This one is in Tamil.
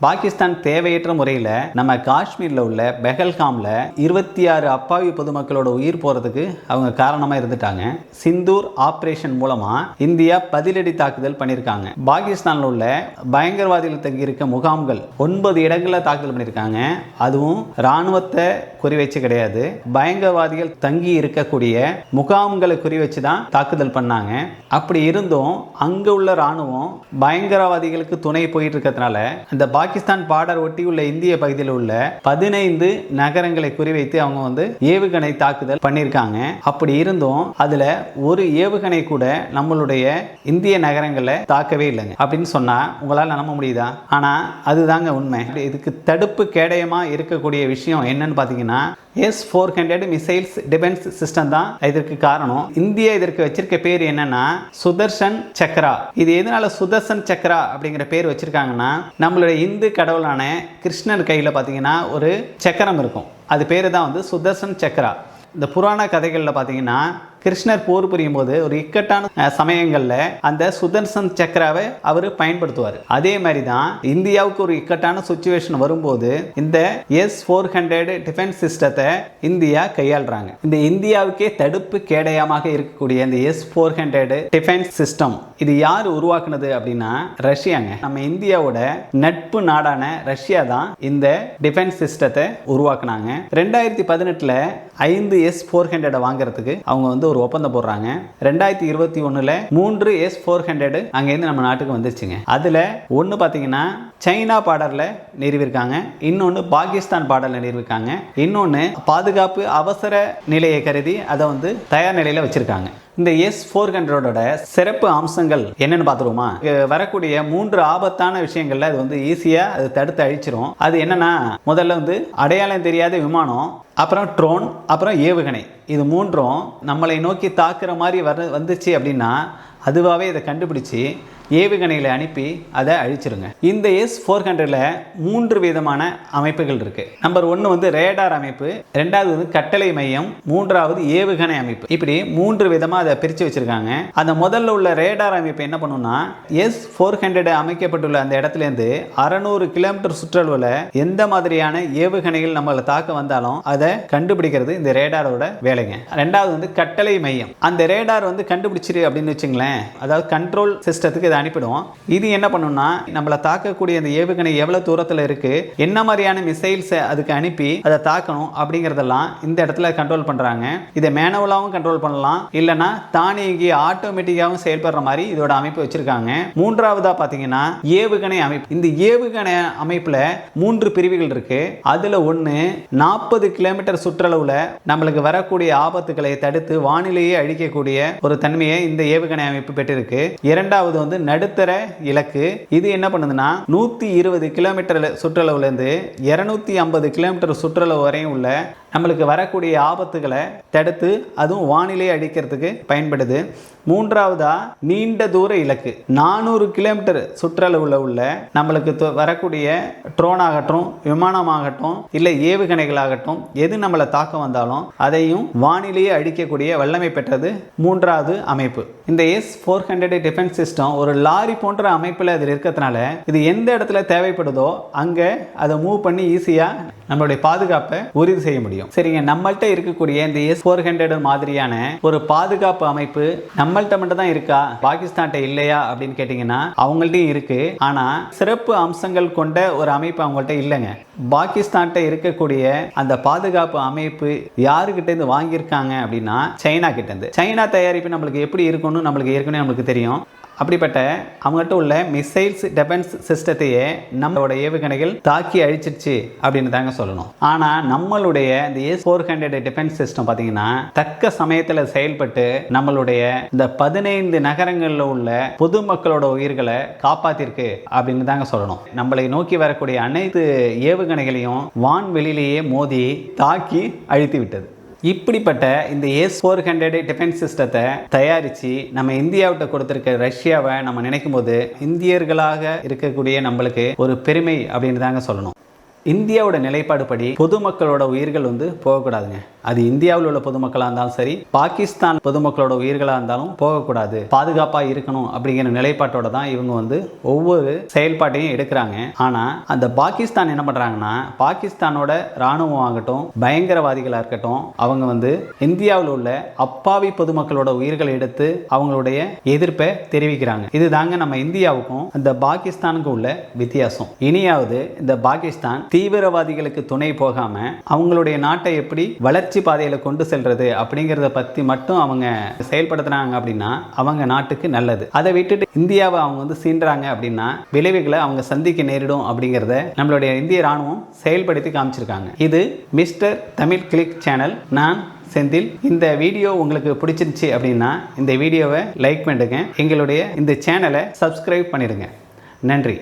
பாகிஸ்தான் தேவையற்ற முறையில் நம்ம காஷ்மீரில் உள்ள பெஹல்காமில் 26 அப்பாவி பொதுமக்களோட உயிர் போகிறதுக்கு அவங்க காரணமாக இருந்துட்டாங்க. சிந்தூர் ஆப்ரேஷன் மூலமாக இந்தியா பதிலடி தாக்குதல் பண்ணியிருக்காங்க. பாகிஸ்தானில் உள்ள பயங்கரவாதிகள் தங்கி இருக்க முகாம்கள் 9 இடங்களில் தாக்குதல் பண்ணியிருக்காங்க. அதுவும் இராணுவத்தை குறிவச்சு கிடையாது, பயங்கரவாதிகள் தங்கி இருக்கக்கூடிய முகாம்களை குறிவச்சு தான் தாக்குதல் பண்ணாங்க. அப்படி இருந்தும் அங்கே உள்ள இராணுவம் பயங்கரவாதிகளுக்கு துணை போயிட்டு இருக்கிறதுனால இந்த பாகிஸ்தான் பார்டர் ஒட்டி உள்ள இந்திய பகுதியில் உள்ள 15 நகரங்களை குறிவைத்து அவங்க ஏவுகணை தாக்குதல் பண்ணியிருக்காங்க. அப்படி இருந்தும் அதுல ஒரு ஏவுகணை கூட நம்மளுடைய இந்திய நகரங்களை தாக்கவே இல்லைங்க அப்படின்னு சொன்னா உங்களால் நம்ப முடியுதா? ஆனா அதுதாங்க உண்மை. இதுக்கு தடுப்பு கேடயமா இருக்கக்கூடிய விஷயம் என்னன்னு பாத்தீங்கன்னா S-400 மிசைல்ஸ் டிஃபென்ஸ் சிஸ்டம் தான் இதற்கு காரணம். இந்தியா இதற்கு வச்சிருக்க பேர் என்னன்னா சுதர்சன் சக்ரா. இது எதனால சுதர்சன் சக்ரா அப்படிங்கிற பேர் வச்சிருக்காங்கன்னா, நம்மளுடைய இந்து கடவுளான கிருஷ்ணர் கையில பாத்தீங்கன்னா ஒரு சக்கரம் இருக்கும், அது பேரு தான் சுதர்சன் சக்ரா. இந்த புராண கதைகளில் பார்த்தீங்கன்னா கிருஷ்ணர் போர் புரியும் போது ஒரு இக்கட்டான சமயங்களில் அந்த சுதர்சன் சக்கராவை அவர் பயன்படுத்துவார். அதே மாதிரி தான் இந்தியாவுக்கு ஒரு இக்கட்டான சுச்சுவேஷன் வரும்போது இந்த S-400 டிஃபென்ஸ் சிஸ்டத்தை இந்தியா கையாளுறாங்க. இந்த இந்தியாவுக்கே தடுப்பு கேடயமாக இருக்கக்கூடிய இந்த S-400 டிஃபென்ஸ் சிஸ்டம் இது யார் உருவாக்குனது அப்படின்னா ரஷ்யாங்க. நம்ம இந்தியாவோட நட்பு நாடான ரஷ்யா தான் இந்த டிஃபென்ஸ் சிஸ்டத்தை உருவாக்குனாங்க. 2018 5 S-400 வாங்குறதுக்கு அவங்க ஒரு ஒப்பந்தம் போடுறாங்க. 2021 3 S-400 அங்கேருந்து நம்ம நாட்டுக்கு வந்துருச்சுங்க. அதுல ஒன்று பார்த்தீங்கன்னா சைனா பார்டர்ல நிறுவிருக்காங்க, இன்னொன்று பாகிஸ்தான் பார்டர்ல நிறுவிருக்காங்க, இன்னொன்று பாதுகாப்பு அவசர நிலையை கருதி அதை தயார் நிலையில வச்சிருக்காங்க. இந்த S-400 சிறப்பு அம்சங்கள் என்னன்னு பார்த்துருவோமா? வரக்கூடிய 3 ஆபத்தான விஷயங்கள்ல அது ஈஸியா அது தடுத்து அழிச்சிரும். அது என்னன்னா, முதல்ல அடையாளம் தெரியாத விமானம், அப்புறம் ட்ரோன், அப்புறம் ஏவுகணை. இது மூன்றும் நம்மளை நோக்கி தாக்குற மாதிரி வந்துச்சு அப்படின்னா அதுவாகவே இதை கண்டுபிடிச்சி ஏவுகணைகளை அனுப்பி அதை அழிச்சிருங்க. இந்த S-400 3 விதமான அமைப்புகள் இருக்கு. நம்பர் 1 ரேடார் அமைப்பு, 2வது கட்டளை மையம், 3வது ஏவுகணை அமைப்பு. இப்படி 3 விதமா அதை பிரித்து வச்சிருக்காங்க. அந்த முதல்ல உள்ள ரேடார் அமைப்பு என்ன பண்ணும்னா, S-400 அமைக்கப்பட்டுள்ள அந்த இடத்துல இருந்து 600 கிலோமீட்டர் சுற்றளவில் எந்த மாதிரியான ஏவுகணைகள் நம்மளை தாக்க வந்தாலும் அதை கண்டுபிடிக்கிறது இந்த ரேடாரோட வேலைங்க. 2வது கட்டளை மையம். அந்த ரேடார் கண்டுபிடிச்சிரு அப்படின்னு வச்சுங்களேன், அதாவது கண்ட்ரோல் சிஸ்டத்துக்கு அனுப்பிடுவோம். இது என்ன பண்ணும்னா, நம்மளை தாக்கக்கூடிய அந்த ஏவுகணை எவ்வளவு தூரத்தில் இருக்கு, என்ன மாதிரியான மிசைல்ஸ் அதுக்கு அனுப்பி அதை தாக்கணும் அப்படிங்கறதெல்லாம் இந்த இடத்துல கண்ட்ரோல் பண்றாங்க. இதை மேனுவலாவும் கண்ட்ரோல் பண்ணலாம், இல்லைன்னா தானியங்கி ஆட்டோமேட்டிக்காவும் செயல்படுற மாதிரி இதோட அமைப்பு வச்சிருக்காங்க. 3வதா பாத்தீங்கன்னா ஏவுகணை அமைப்பு. இந்த ஏவுகணை அமைப்புல 3 பிரிவுகள் இருக்கு. அதுல ஒன்று 40 கிலோமீட்டர் சுற்றளவுல நம்மளுக்கு வரக்கூடிய ஆபத்துக்களை தடுத்து வானிலையே அழிக்கக்கூடிய ஒரு தன்மையை இந்த ஏவுகணை அமைப்பு பெற்றிருக்கு. 2வது நடுத்தர இலக்கு. இது என்ன பண்ணுதுன்னா 120 கிலோமீட்டர் சுற்றளவுல இருந்து 250 கிலோமீட்டர் சுற்றளவு வரையும் உள்ள நம்மளுக்கு வரக்கூடிய ஆபத்துகளை தடுத்து அதுவும் வானிலை அடிக்கிறதுக்கு பயன்படுது. 3வதா நீண்ட தூர இலக்கு. 400 கிலோமீட்டர் சுற்றளவுல உள்ள நம்மளுக்கு வரக்கூடிய ட்ரோன் ஆகட்டும், விமானமாகட்டும், இல்லை ஏவுகணைகளாகட்டும், எது நம்மளை தாக்க வந்தாலும் அதையும் வானிலையே அடிக்கக்கூடிய வல்லமை பெற்றது 3வது அமைப்பு. இந்த S-400 டிஃபென்ஸ் சிஸ்டம் ஒரு லாரி போன்ற அமைப்பில் அதில் இருக்கிறதுனால இது எந்த இடத்துல தேவைப்படுதோ அங்கே அதை மூவ் பண்ணி ஈஸியாக நம்மளுடைய பாதுகாப்பை உறுதி செய்ய முடியும். சரிங்க, நம்மள்கிட்ட இருக்கக்கூடிய இந்த S-400 மாதிரியான ஒரு பாதுகாப்பு அமைப்பு நம்மள்கிட்ட மட்டும் தான் இருக்கா, பாகிஸ்தான்கிட்ட இல்லையா அப்படின்னு கேட்டீங்கன்னா அவங்கள்ட்டையும் இருக்கு. ஆனா சிறப்பு அம்சங்கள் கொண்ட ஒரு அமைப்பு அவங்கள்ட்ட இல்லைங்க. பாகிஸ்தான்கிட்ட இருக்கக்கூடிய அந்த பாதுகாப்பு அமைப்பு யாருக்கிட்ட இருந்து வாங்கியிருக்காங்க அப்படின்னா சைனா கிட்ட இருந்து. சைனா தயாரிப்பு நம்மளுக்கு எப்படி இருக்கும்னு நம்மளுக்கு ஏற்கனவே நம்மளுக்கு தெரியும். அப்படிப்பட்ட அவங்ககிட்ட உள்ள மிசைல்ஸ் டிஃபென்ஸ் சிஸ்டத்தையே நம்மளோட ஏவுகணைகள் தாக்கி அழிச்சிருச்சு அப்படின்னு தாங்க சொல்லணும். ஆனால் நம்மளுடைய இந்த S-400 டிஃபென்ஸ் சிஸ்டம் பார்த்தீங்கன்னா தக்க சமயத்தில் செயல்பட்டு நம்மளுடைய இந்த 15 நகரங்களில் உள்ள பொதுமக்களோட உயிர்களை காப்பாத்திருக்கு அப்படின்னு தாங்க சொல்லணும். நம்மளை நோக்கி வரக்கூடிய அனைத்து ஏவுகணைகளையும் வான்வெளியிலேயே மோதி தாக்கி அழித்து விட்டது. இப்படிப்பட்ட இந்த S-400 டிஃபென்ஸ் சிஸ்டத்தை தயாரித்து நம்ம இந்தியாவிட்ட கொடுத்துருக்க ரஷ்யாவை நம்ம நினைக்கும் போது இந்தியர்களாக இருக்கக்கூடிய நம்மளுக்கு ஒரு பெருமை அப்படின்னு தாங்க சொல்லணும். இந்தியாவோட நிலைப்பாடு படி பொதுமக்களோட உயிர்கள் வந்து போகக்கூடாதுங்க. அது இந்தியாவில் உள்ள பொதுமக்களாக இருந்தாலும் சரி, பாகிஸ்தான் பொதுமக்களோட உயிர்களாக இருந்தாலும் போகக்கூடாது, பாதுகாப்பாக இருக்கணும் அப்படிங்கிற நிலைப்பாட்டோட தான் இவங்க வந்து ஒவ்வொரு செயல்பாட்டையும் எடுக்கிறாங்க. ஆனால் அந்த பாகிஸ்தான் என்ன பண்ணுறாங்கன்னா, பாகிஸ்தானோட இராணுவம் ஆகட்டும், பயங்கரவாதிகளாக இருக்கட்டும், அவங்க வந்து இந்தியாவில் உள்ள அப்பாவி பொதுமக்களோட உயிர்களை எடுத்து அவங்களுடைய எதிர்ப்பை தெரிவிக்கிறாங்க. இது தாங்க நம்ம இந்தியாவுக்கும் அந்த பாகிஸ்தானுக்கு உள்ள வித்தியாசம். இனியாவது இந்த பாகிஸ்தான் தீவிரவாதிகளுக்கு துணை போகாம அவங்களுடைய நாட்டை எப்படி வளர்ச்சி பாதையில கொண்டு செல்றது அப்படிங்கறத பத்தி மட்டும் அவங்க செயல்படுத்துறாங்க அப்படின்னா அவங்க நாட்டுக்கு நல்லது. அதை விட்டுட்டு இந்தியாவை அவங்க வந்து சீன்றாங்க அப்படின்னா விளைவுகளை அவங்க சந்திக்க நேரிடும் அப்படிங்கறத நம்மளுடைய இந்திய ராணுவம் செயல்படுத்தி காமிச்சிருக்காங்க. இது மிஸ்டர் தமிழ் கிளிக் சேனல். நான் செந்தில். இந்த வீடியோ உங்களுக்கு பிடிச்சிருந்துச்சு அப்படின்னா இந்த வீடியோவை லைக் பண்ணுங்க, எங்களுடைய இந்த சேனலை சப்ஸ்கிரைப் பண்ணிடுங்க. நன்றி.